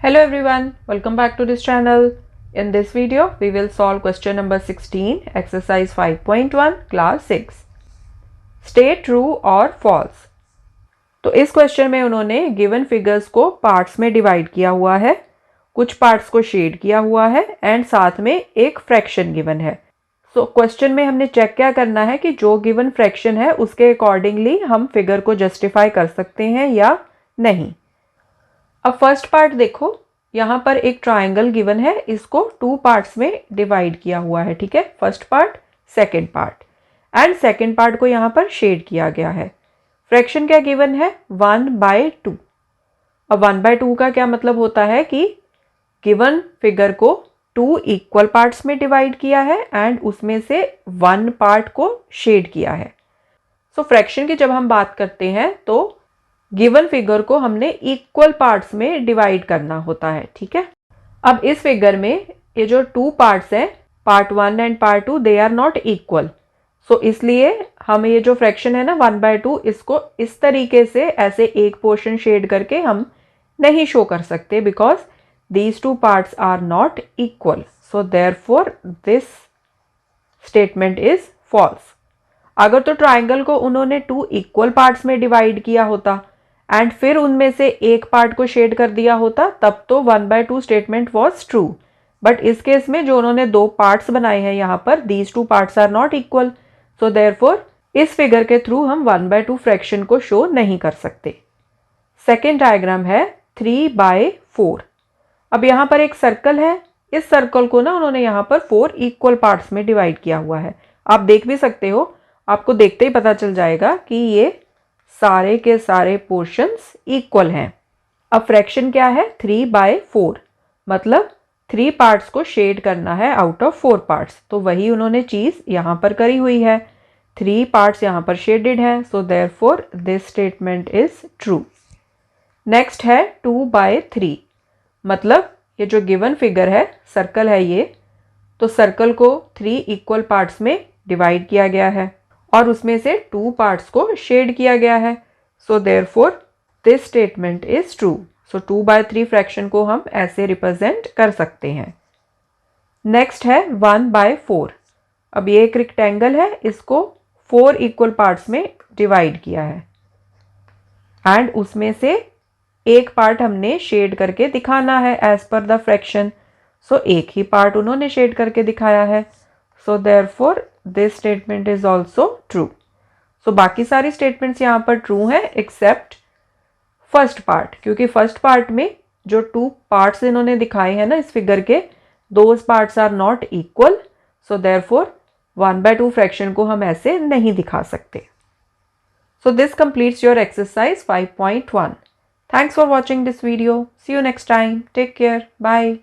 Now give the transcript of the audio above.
Hello everyone, welcome back to this channel. In this video, we will solve question number 16, exercise 5.1, class 6. State true or false. तो इस question में उन्होंने given figures को parts में divide किया हुआ है, कुछ पार्ट्स को शेड किया हुआ है एंड साथ में एक फ्रैक्शन गिवन है. सो क्वेश्चन में हमने चेक क्या करना है कि जो गिवन फ्रैक्शन है उसके अकॉर्डिंगली हम फिगर को जस्टिफाई कर सकते हैं या नहीं. अब फर्स्ट पार्ट देखो, यहाँ पर एक ट्रायंगल गिवन है, इसको टू पार्ट्स में डिवाइड किया हुआ है. ठीक है, first part, second part and second part को यहाँ पर शेड किया गया है. फ्रैक्शन क्या गिवन है? 1/2. अब 1/2 का क्या मतलब होता है कि गिवन फिगर को 2 इक्वल पार्ट्स में डिवाइड किया है एंड उसमें से 1 पार्ट को शेड किया है. सो फ्रैक्शन की जब हम बात करते हैं तो गिवन फिगर को हमने इक्वल पार्ट्स में डिवाइड करना होता है. ठीक है, अब इस फिगर में ये जो 2 पार्ट्स हैं, part 1 and part 2, they are not equal. So इसलिए हम ये जो फ्रैक्शन है ना 1/2, इसको इस तरीके से ऐसे एक पोर्शन शेड करके हम नहीं शो कर सकते because these 2 parts are not equal. So therefore this statement is false. अगर तो ट्राइंगल को उन्होंने 2 इक्वल पार्ट्स में डिवाइड किया होता एंड फिर उनमें से एक पार्ट को शेड कर दिया होता तब तो 1/2 स्टेटमेंट वॉज ट्रू. बट इस केस में जो उन्होंने 2 पार्ट्स बनाए हैं यहाँ पर, these 2 parts are not equal. So therefore इस फिगर के थ्रू हम 1/2 फ्रैक्शन को शो नहीं कर सकते. सेकेंड डायग्राम है 3/4. अब यहाँ पर एक सर्कल है, इस सर्कल को ना उन्होंने यहाँ पर 4 इक्वल पार्ट्स में डिवाइड किया हुआ है. आप देख भी सकते हो, आपको देखते ही पता चल जाएगा कि ये सारे के सारे पोर्शंस इक्वल हैं. अब फ्रैक्शन क्या है? 3/4, मतलब 3 पार्ट्स को शेड करना है आउट ऑफ 4 पार्ट्स. तो वही उन्होंने चीज़ यहाँ पर करी हुई है, 3 पार्ट्स यहाँ पर शेडेड हैं. सो therefore this statement is true. Next है 2/3, मतलब ये जो गिवन फिगर है, सर्कल है ये, तो सर्कल को 3 इक्वल पार्ट्स में डिवाइड किया गया है और उसमें से 2 पार्ट्स को शेड किया गया है. So therefore this statement is true. So 2/3 fraction को हम ऐसे रिप्रेजेंट कर सकते हैं. नेक्स्ट है 1/4. अब ये एक रेक्टेंगल है, इसको 4 इक्वल पार्ट्स में डिवाइड किया है एंड उसमें से एक पार्ट हमने शेड करके दिखाना है एज पर द फ्रैक्शन. सो एक ही पार्ट उन्होंने शेड करके दिखाया है. So therefore this statement is also true. So बाकी सारी स्टेटमेंट्स यहाँ पर ट्रू हैं एक्सेप्ट फर्स्ट पार्ट, क्योंकि फर्स्ट पार्ट में जो 2 पार्ट्स इन्होंने दिखाए हैं ना इस फिगर के, those parts are not equal. So therefore 1/2 fraction को हम ऐसे नहीं दिखा सकते. So this completes your exercise 5.1. Thanks for watching this video. See you next time. Take care. Bye.